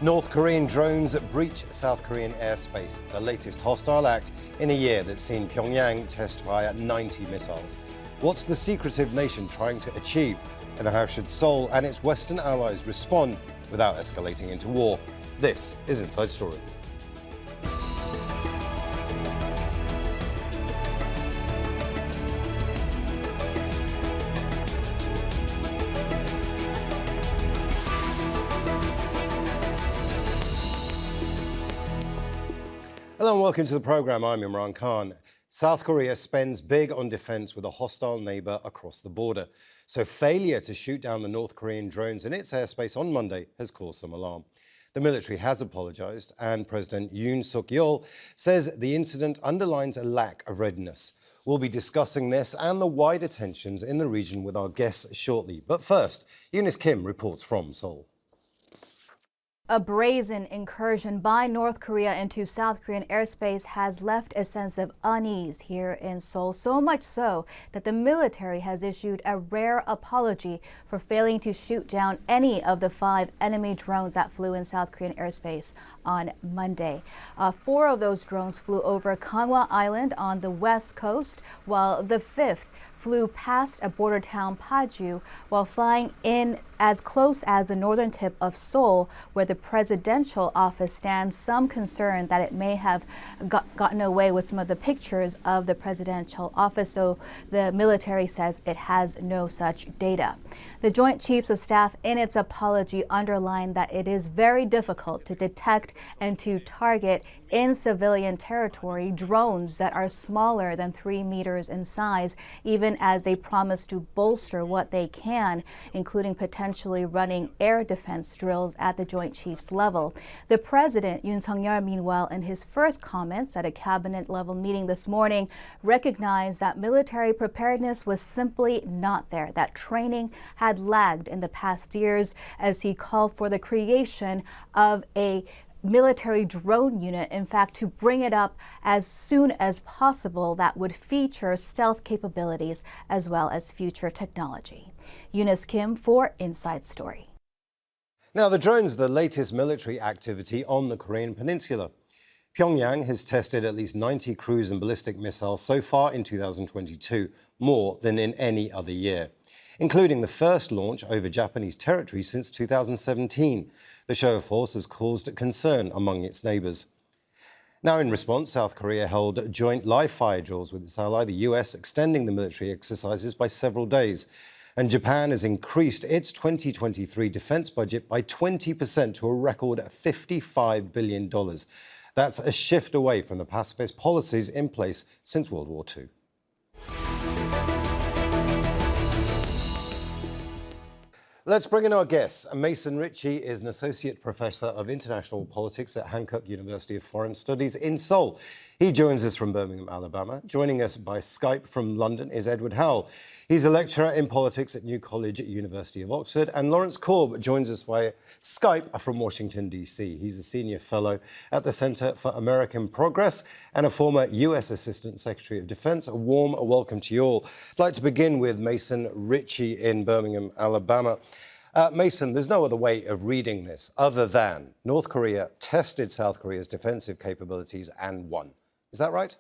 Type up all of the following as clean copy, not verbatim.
North Korean drones breach South Korean airspace, the latest hostile act in a year that's seen Pyongyang test fire 90 missiles. What's the secretive nation trying to achieve? And how should Seoul and its Western allies respond without escalating into war? This is Inside Story. Hello and welcome to the programme. I'm Imran Khan. South Korea spends big on defence with a hostile neighbour across the border. So failure to shoot down the North Korean drones in its airspace on Monday has caused some alarm. The military has apologised and President Yoon Suk Yeol says the incident underlines a lack of readiness. We'll be discussing this and the wider tensions in the region with our guests shortly. But first, Eunice Kim reports from Seoul. A brazen incursion by North Korea into South Korean airspace has left a sense of unease here in Seoul, so much so that the military has issued a rare apology for failing to shoot down any of the 5 enemy drones that flew in South Korean airspace on Monday. 4 of those drones flew over Gangwon Island on the west coast, while the 5th flew past a border town, Paju, while flying in as close as the northern tip of Seoul, where the presidential office stands. Some concern that it may have gotten away with some of the pictures of the presidential office, so the military says it has no such data. The Joint Chiefs of Staff in its apology underlined that it is very difficult to detect and to target in civilian territory drones that are smaller than 3 meters in size, even as they promise to bolster what they can, including potentially running air defense drills at the Joint Chiefs level. The President, Yoon Suk Yeol, meanwhile, in his first comments at a cabinet-level meeting this morning, recognized that military preparedness was simply not there, that training had lagged in the past years, as he called for the creation of a military drone unit, in fact, to bring it up as soon as possible that would feature stealth capabilities as well as future technology. Eunice Kim for Inside Story. Now, the drones are the latest military activity on the Korean peninsula. Pyongyang has tested at least 90 cruise and ballistic missiles so far in 2022, more than in any other year, including the first launch over Japanese territory since 2017. The show of force has caused concern among its neighbours. Now, in response, South Korea held joint live-fire drills with its ally, the US, extending the military exercises by several days. And Japan has increased its 2023 defence budget by 20% to a record $55 billion. That's a shift away from the pacifist policies in place since World War II. Let's bring in our guests. Mason Richey is an Associate Professor of International Politics at Hankuk University of Foreign Studies in Seoul. He joins us from Birmingham, Alabama. Joining us by Skype from London is Edward Howell. He's a lecturer in politics at New College at University of Oxford. And Lawrence Korb joins us via Skype from Washington, D.C. He's a senior fellow at the Center for American Progress and a former U.S. Assistant Secretary of Defense. A warm welcome to you all. I'd like to begin with Mason Richey in Birmingham, Alabama. Mason, there's no other way of reading this other than North Korea tested South Korea's defensive capabilities and won. Is that right?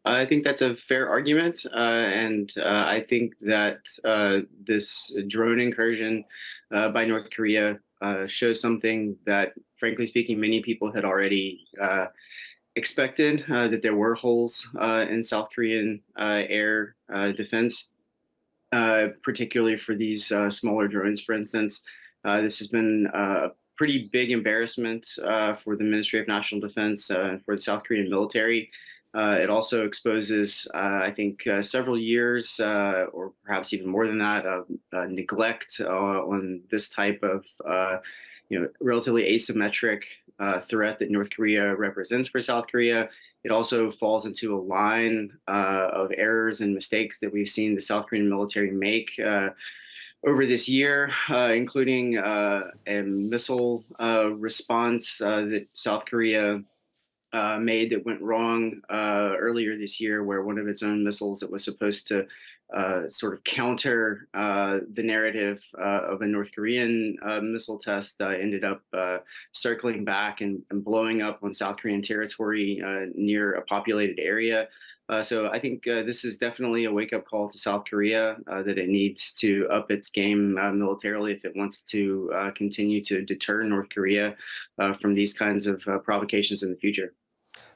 I think that's a fair argument, and I think that this drone incursion by North Korea shows something that, frankly speaking, many people had already expected, that there were holes in South Korean air defense, particularly for these smaller drones, for instance. This has been a pretty big embarrassment for the Ministry of National Defense, for the South Korean military. It also exposes, I think, several years, or perhaps even more than that, of neglect on this type of, relatively asymmetric threat that North Korea represents for South Korea. It also falls into a line of errors and mistakes that we've seen the South Korean military make over this year, including a missile response that South Korea made that went wrong earlier this year, where one of its own missiles that was supposed to sort of counter the narrative of a North Korean missile test, ended up circling back and blowing up on South Korean territory near a populated area. So I think this is definitely a wake-up call to South Korea that it needs to up its game militarily if it wants to continue to deter North Korea from these kinds of provocations in the future.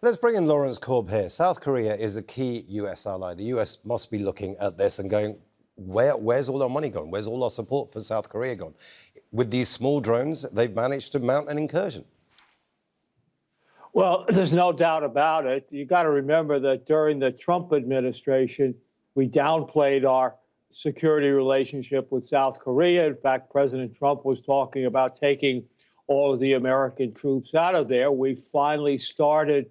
Let's bring in Lawrence Korb here. South Korea is a key US ally. The US must be looking at this and going, where's all our money gone? Where's all our support for South Korea gone? With these small drones, they've managed to mount an incursion. Well, there's no doubt about it. You got to remember that during the Trump administration, we downplayed our security relationship with South Korea. In fact, President Trump was talking about taking all of the American troops out of there. We finally started,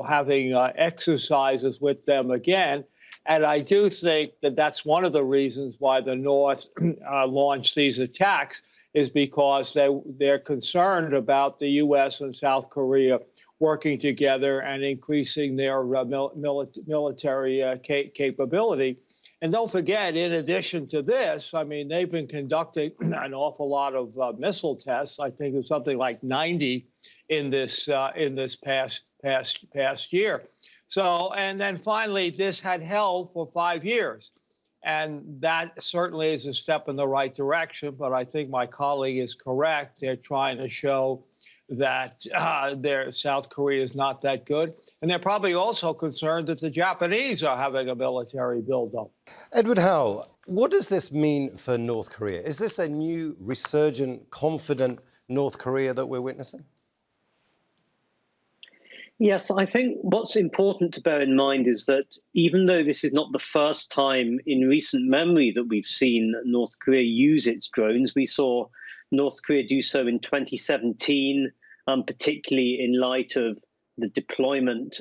having exercises with them again. And I do think that that's one of the reasons why the North launched these attacks, is because they're concerned about the U.S. and South Korea working together and increasing their military capability. And don't forget, in addition to this, I mean, they've been conducting an awful lot of missile tests. I think it was something like 90 in this past year. So, and then finally, this had held for 5 years. And that certainly is a step in the right direction. But I think my colleague is correct. They're trying to show that South Korea is not that good. And they're probably also concerned that the Japanese are having a military buildup. Edward Howell, what does this mean for North Korea? Is this a new, resurgent, confident North Korea that we're witnessing? Yes, I think what's important to bear in mind is that even though this is not the first time in recent memory that we've seen North Korea use its drones, we saw North Korea do so in 2017, particularly in light of the deployment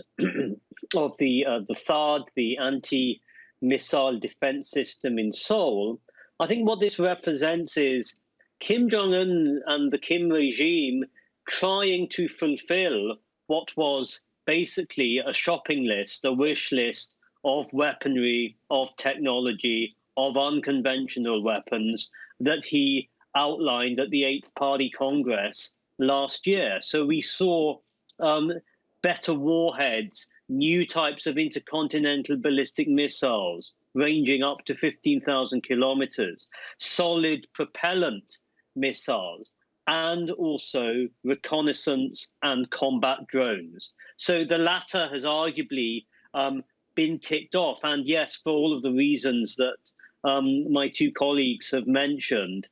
of the THAAD, the anti-missile defense system in Seoul. I think what this represents is Kim Jong-un and the Kim regime trying to fulfill what was basically a shopping list, a wish list of weaponry, of technology, of unconventional weapons that he outlined at the Eighth Party Congress last year. So we saw better warheads, new types of intercontinental ballistic missiles ranging up to 15,000 kilometers, solid propellant missiles, and also reconnaissance and combat drones. So the latter has arguably been ticked off. And yes, for all of the reasons that my two colleagues have mentioned,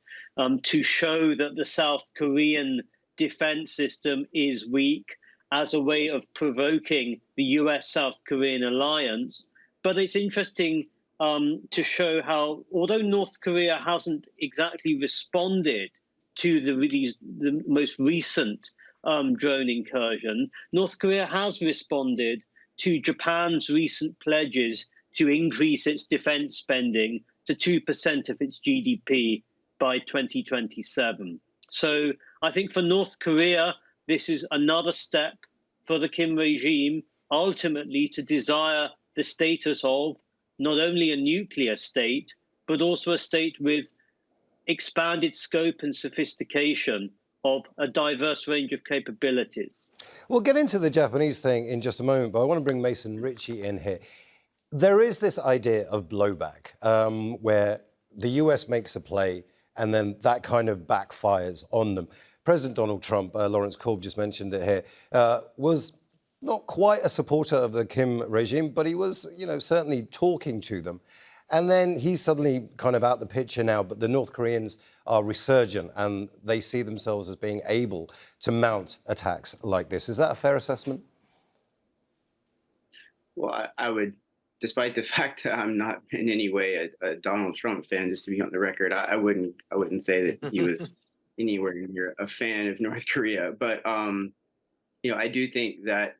to show that the South Korean defense system is weak as a way of provoking the US-South Korean alliance. But it's interesting to show how, although North Korea hasn't exactly responded to the most recent drone incursion, North Korea has responded to Japan's recent pledges to increase its defense spending to 2% of its GDP by 2027. So I think for North Korea, this is another step for the Kim regime ultimately to desire the status of not only a nuclear state, but also a state with expanded scope and sophistication of a diverse range of capabilities. We'll get into the Japanese thing in just a moment, but I want to bring Mason Richey in here. There is this idea of blowback, where the US makes a play and then that kind of backfires on them. President Donald Trump, Lawrence Korb just mentioned it here, was not quite a supporter of the Kim regime, but he was, certainly talking to them. And then he's suddenly kind of out the picture now, but the North Koreans are resurgent and they see themselves as being able to mount attacks like this. Is that a fair assessment? Well, I would, despite the fact that I'm not in any way a Donald Trump fan, just to be on the record, I wouldn't say that he was anywhere near a fan of North Korea. But I do think that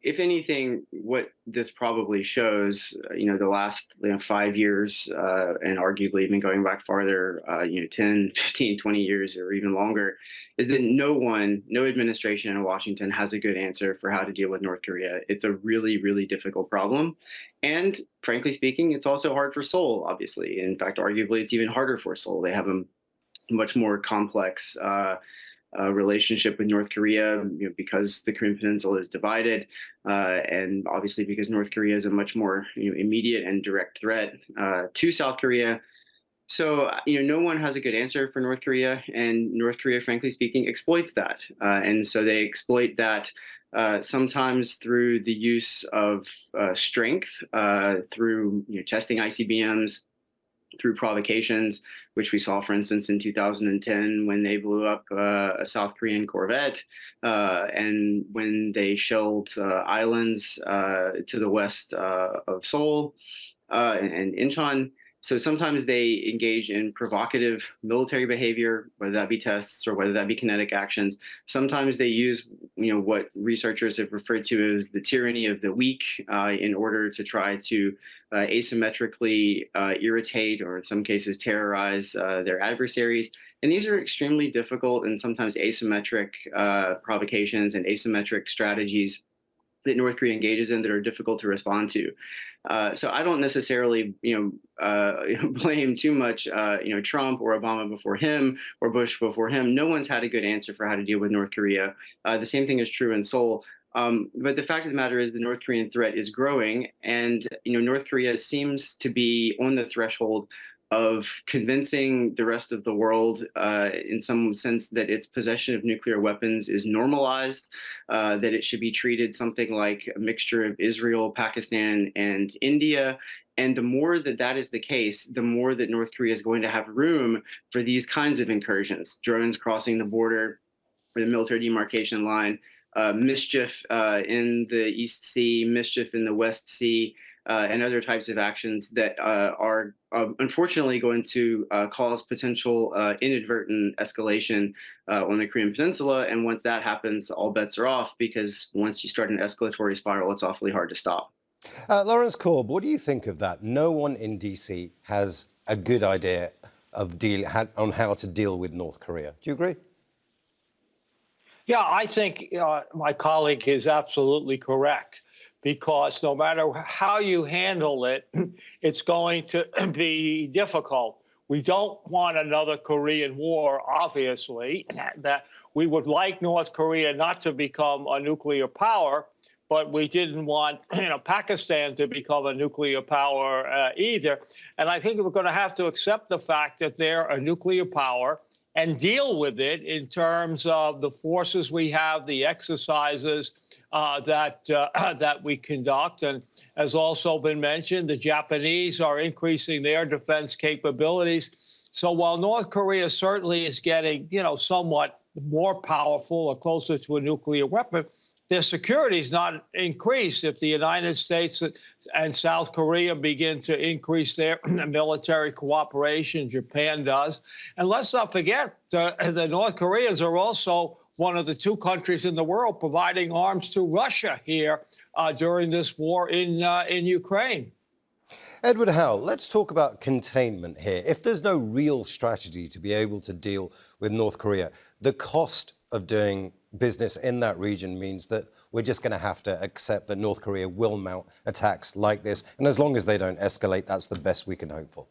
if anything, what this probably shows, the last 5 years, and arguably even going back farther, 10, 15, 20 years or even longer, is that no administration in Washington has a good answer for how to deal with North Korea. It's a really, really difficult problem. And frankly speaking, it's also hard for Seoul, obviously. In fact, arguably, it's even harder for Seoul. They have a much more complex relationship with North Korea, because the Korean Peninsula is divided, and obviously because North Korea is a much more immediate and direct threat to South Korea. So no one has a good answer for North Korea, and North Korea, frankly speaking, exploits that, and so they exploit that. Sometimes through the use of strength, through testing ICBMs, through provocations, which we saw, for instance, in 2010 when they blew up a South Korean corvette, and when they shelled islands to the west of Seoul and Incheon. So sometimes they engage in provocative military behavior, whether that be tests or whether that be kinetic actions. Sometimes they use, what researchers have referred to as the tyranny of the weak, in order to try to asymmetrically irritate, or in some cases terrorize, their adversaries. And these are extremely difficult and sometimes asymmetric provocations and asymmetric strategies that North Korea engages in that are difficult to respond to. So I don't necessarily, blame too much, Trump or Obama before him or Bush before him. No one's had a good answer for how to deal with North Korea. The same thing is true in Seoul. But the fact of the matter is the North Korean threat is growing, and North Korea seems to be on the threshold of convincing the rest of the world, in some sense, that its possession of nuclear weapons is normalized, that it should be treated something like a mixture of Israel, Pakistan, and India. And the more that that is the case, the more that North Korea is going to have room for these kinds of incursions, drones crossing the border or the military demarcation line, mischief in the East Sea, mischief in the West Sea, and other types of actions that are unfortunately going to cause potential inadvertent escalation on the Korean Peninsula. And once that happens, all bets are off, because once you start an escalatory spiral, it's awfully hard to stop. Lawrence Korb, what do you think of that? No one in DC has a good idea of on how to deal with North Korea. Do you agree? Yeah, I think my colleague is absolutely correct, because no matter how you handle it, it's going to be difficult. We don't want another Korean war, obviously. That we would like North Korea not to become a nuclear power, but we didn't want Pakistan to become a nuclear power either. And I think we're going to have to accept the fact that they're a nuclear power and deal with it in terms of the forces we have, the exercises that we conduct. And as also been mentioned, the Japanese are increasing their defense capabilities. So while North Korea certainly is getting, somewhat more powerful or closer to a nuclear weapon, their security is not increased. If the United States and South Korea begin to increase their military cooperation, Japan does. And let's not forget, the North Koreans are also one of the two countries in the world providing arms to Russia here during this war in Ukraine. Edward Howell, let's talk about containment here. If there's no real strategy to be able to deal with North Korea, the cost of doing business in that region means that we're just going to have to accept that North Korea will mount attacks like this. And as long as they don't escalate, that's the best we can hope for.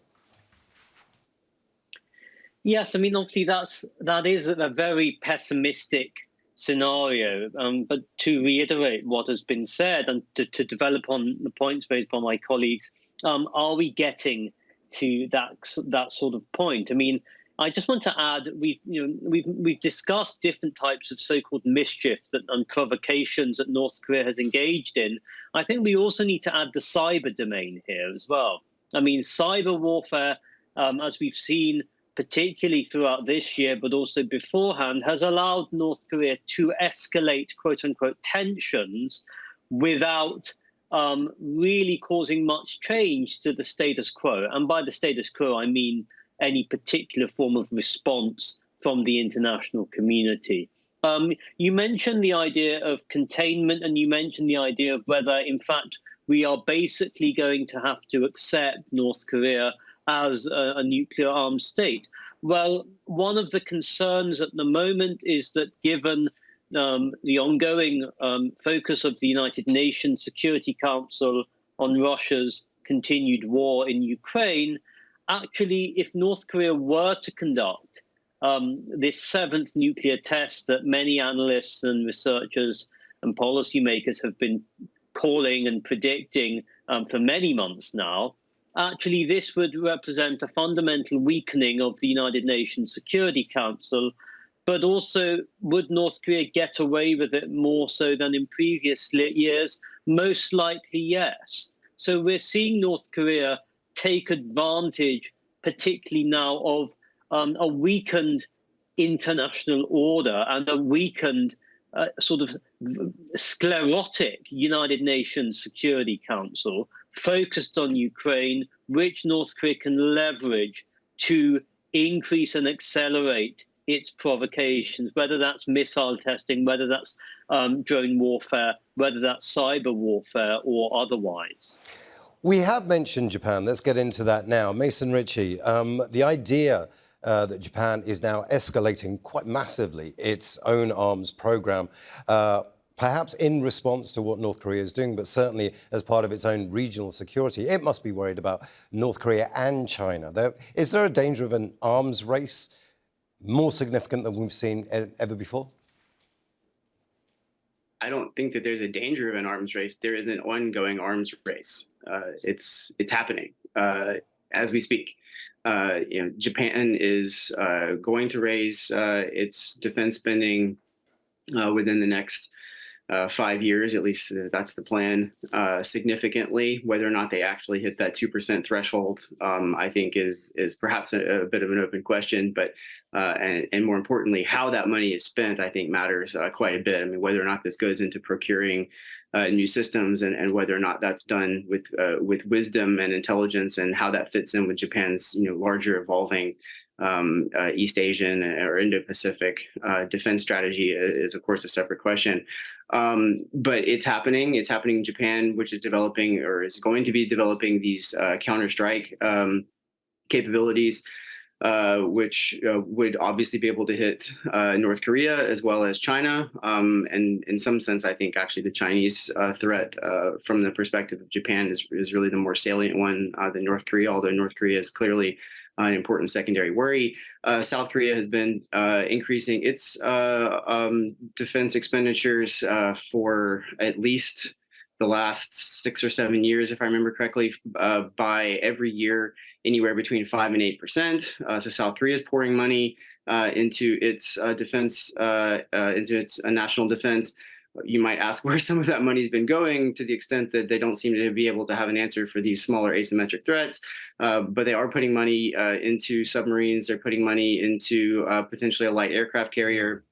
Yes, I mean, obviously that is a very pessimistic scenario. But to reiterate what has been said and to develop on the points raised by my colleagues, are we getting to that sort of point? I mean, I just want to add, we've discussed different types of so-called mischief and provocations that North Korea has engaged in. I think we also need to add the cyber domain here as well. I mean, cyber warfare, as we've seen, particularly throughout this year, but also beforehand, has allowed North Korea to escalate, quote unquote, tensions without really causing much change to the status quo. And by the status quo, I mean any particular form of response from the international community. You mentioned the idea of containment, and you mentioned the idea of whether, in fact, we are basically going to have to accept North Korea as a nuclear armed state. Well, one of the concerns at the moment is that given the ongoing focus of the United Nations Security Council on Russia's continued war in Ukraine, actually, if North Korea were to conduct this seventh nuclear test that many analysts and researchers and policymakers have been calling and predicting for many months now, actually this would represent a fundamental weakening of the United Nations Security Council. But also, would North Korea get away with it more so than in previous years? Most likely, yes. So we're seeing North Korea take advantage, particularly now, of a weakened international order and a weakened sort of sclerotic United Nations Security Council focused on Ukraine, which North Korea can leverage to increase and accelerate its provocations, whether that's missile testing, whether that's drone warfare, whether that's cyber warfare or otherwise. We have mentioned Japan. Let's get into that now. Mason Richey, the idea that Japan is now escalating quite massively its own arms program, perhaps in response to what North Korea is doing, but certainly as part of its own regional security. It must be worried about North Korea and China. Is there a danger of an arms race more significant than we've seen ever before? I don't think that there's a danger of an arms race. There is an ongoing arms race. It's happening as we speak. Japan is going to raise its defense spending within the next 5 years, at least that's the plan, significantly. Whether or not they actually hit that 2% threshold, I think is perhaps a bit of an open question. But and more importantly, how that money is spent, I think matters quite a bit. I mean, whether or not this goes into procuring new systems and whether or not that's done with wisdom and intelligence, and how that fits in with Japan's larger evolving East Asian or Indo-Pacific defense strategy is, of course, a separate question. But it's happening. It's happening in Japan, which is developing or is going to be developing these counter-strike capabilities, which would obviously be able to hit North Korea as well as China. And in some sense, I think actually the Chinese threat from the perspective of Japan is really the more salient one than North Korea, although North Korea is clearly an important secondary worry. South Korea has been increasing its defense expenditures for at least the last 6 or 7 years, if I remember correctly, by every year anywhere between 5 and 8%. So South Korea is pouring money into its defense, into its national defense. You might ask where some of that money's been going, to the extent that they don't seem to be able to have an answer for these smaller asymmetric threats. But they are putting money into submarines. They're putting money into potentially a light aircraft carrier.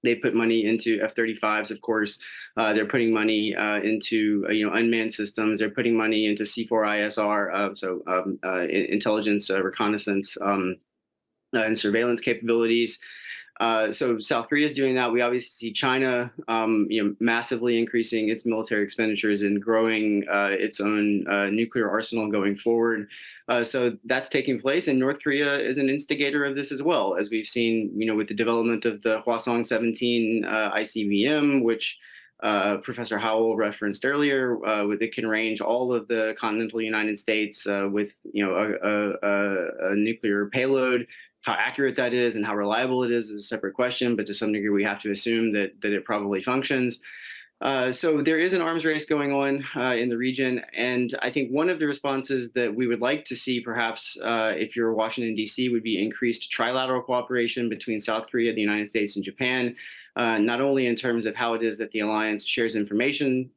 They put money into F-35s, of course. They're putting money into unmanned systems. They're putting money into C4ISR, intelligence, reconnaissance, and surveillance capabilities. So South Korea is doing that. We obviously see China, massively increasing its military expenditures and growing its own nuclear arsenal going forward. So that's taking place, and North Korea is an instigator of this as well, as we've seen, with the development of the Hwasong 17 ICBM, which Professor Howell referenced earlier. It can range all of the continental United States with a nuclear payload. How accurate that is and how reliable it is a separate question, but to some degree we have to assume that it probably functions. So there is an arms race going on in the region, and I think one of the responses that we would like to see, perhaps, if you're Washington, D.C., would be increased trilateral cooperation between South Korea, the United States, and Japan, not only in terms of how it is that the alliance shares information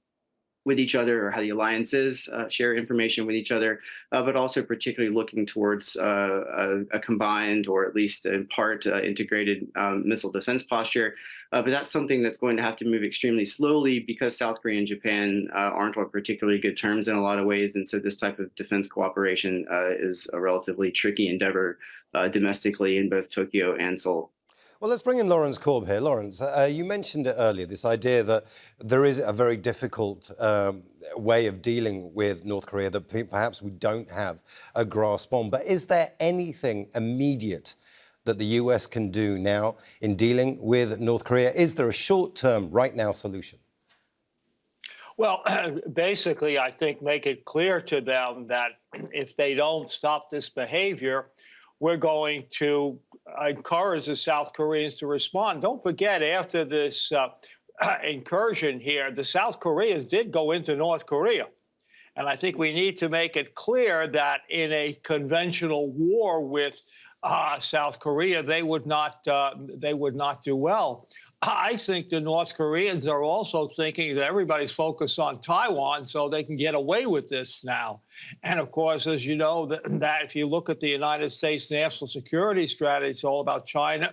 with each other, or how the alliances share information with each other, but also particularly looking towards a combined, or at least in part integrated missile defense posture. But that's something that's going to have to move extremely slowly, because South Korea and Japan aren't on particularly good terms in a lot of ways. And so this type of defense cooperation is a relatively tricky endeavor domestically in both Tokyo and Seoul. Well, let's bring in Lawrence Korb here. Lawrence, you mentioned it earlier, this idea that there is a very difficult way of dealing with North Korea that perhaps we don't have a grasp on. But is there anything immediate that the US can do now in dealing with North Korea? Is there a short-term, right-now solution? Well, basically, I think make it clear to them that if they don't stop this behavior, we're going to encourage the South Koreans to respond. Don't forget, after this incursion here, the South Koreans did go into North Korea. And I think we need to make it clear that in a conventional war with South Korea, they would not do well. I think the North Koreans are also thinking that everybody's focused on Taiwan, so they can get away with this now. And of course, as you know, that if you look at the United States national security strategy, it's all about China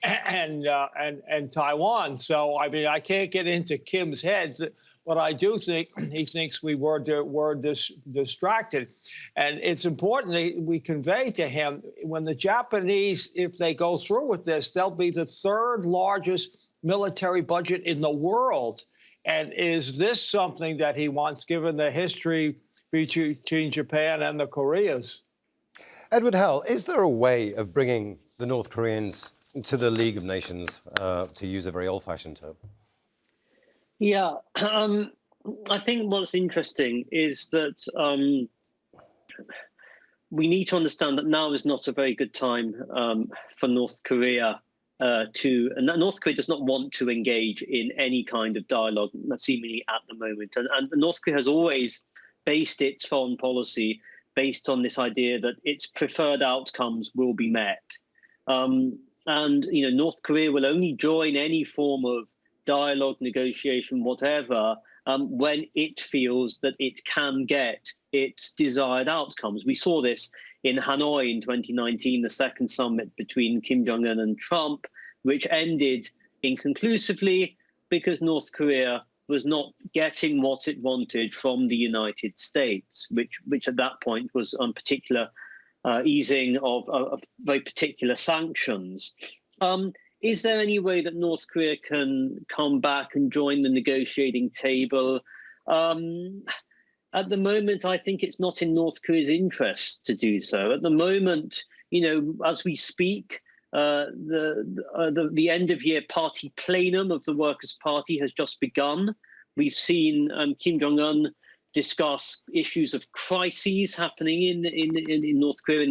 and Taiwan. So I mean, I can't get into Kim's head, but I do think he thinks we were distracted. And it's important that we convey to him, when the Japanese, if they go through with this, they'll be the third largest military budget in the world. And is this something that he wants, given the history between Japan and the Koreas? Edward Howell, is there a way of bringing the North Koreans to the League of Nations, to use a very old-fashioned term? Yeah, I think what's interesting is that we need to understand that now is not a very good time for North Korea and North Korea does not want to engage in any kind of dialogue, seemingly at the moment. And North Korea has always based its foreign policy based on this idea that its preferred outcomes will be met. And North Korea will only join any form of dialogue, negotiation, whatever, when it feels that it can get its desired outcomes. We saw this in Hanoi in 2019, the second summit between Kim Jong-un and Trump, which ended inconclusively because North Korea was not getting what it wanted from the United States, which at that point was on particular easing of very particular sanctions. Is there any way that North Korea can come back and join the negotiating table? At the moment, I think it's not in North Korea's interest to do so. At the moment, as we speak, the end-of-year party plenum of the Workers' Party has just begun. We've seen Kim Jong-un discuss issues of crises happening in North Korea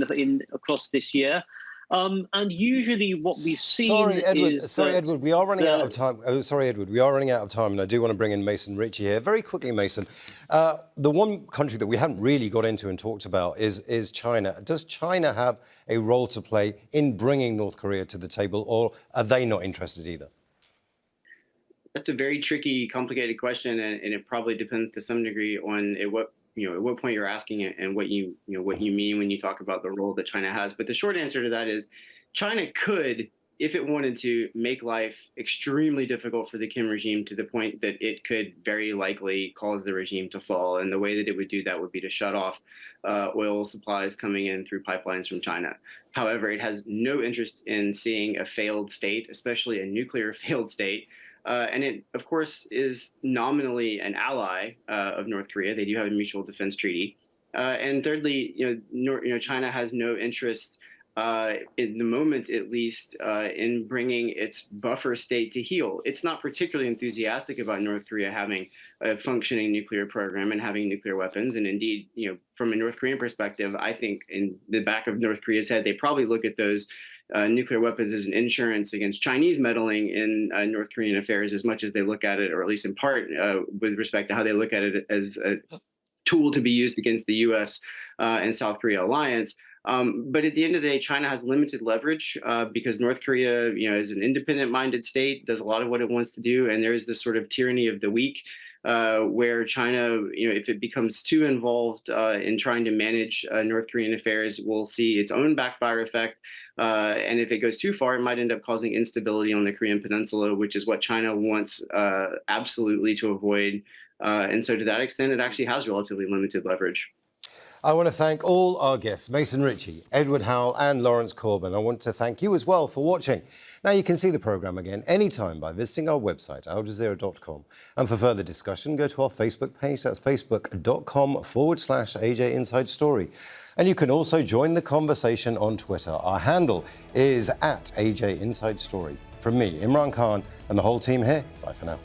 across this year. And usually what we've seen Edward, we are running out of time. Oh, sorry, Edward, we are running out of time, and I do want to bring in Mason Richey here. Very quickly, Mason, the one country that we haven't really got into and talked about is China. Does China have a role to play in bringing North Korea to the table, or are they not interested either? That's a very tricky, complicated question, and it probably depends to some degree on at what point you're asking it and what you mean when you talk about the role that China has. But the short answer to that is China could, if it wanted to, make life extremely difficult for the Kim regime to the point that it could very likely cause the regime to fall. And the way that it would do that would be to shut off oil supplies coming in through pipelines from China. However, it has no interest in seeing a failed state, especially a nuclear failed state. And it, of course, is nominally an ally of North Korea. They do have a mutual defense treaty. And thirdly, China has no interest, in the moment at least, in bringing its buffer state to heel. It's not particularly enthusiastic about North Korea having a functioning nuclear program and having nuclear weapons. And indeed, from a North Korean perspective, I think in the back of North Korea's head, they probably look at those nuclear weapons as an insurance against Chinese meddling in North Korean affairs as much as they look at it, or at least in part with respect to how they look at it as a tool to be used against the U.S. And South Korea alliance. But at the end of the day, China has limited leverage because North Korea, is an independent-minded state, does a lot of what it wants to do, and there is this sort of tyranny of the weak, where China, if it becomes too involved in trying to manage North Korean affairs, will see its own backfire effect. And if it goes too far, it might end up causing instability on the Korean peninsula, which is what China wants absolutely to avoid. And so to that extent, it actually has relatively limited leverage. I want to thank all our guests, Mason Richey, Edward Howell and Lawrence Korb. I want to thank you as well for watching. Now you can see the programme again anytime by visiting our website, aljazeera.com. And for further discussion, go to our Facebook page. That's facebook.com/AJ Inside Story. And you can also join the conversation on Twitter. Our handle is @AJ Inside Story. From me, Imran Khan, and the whole team here, bye for now.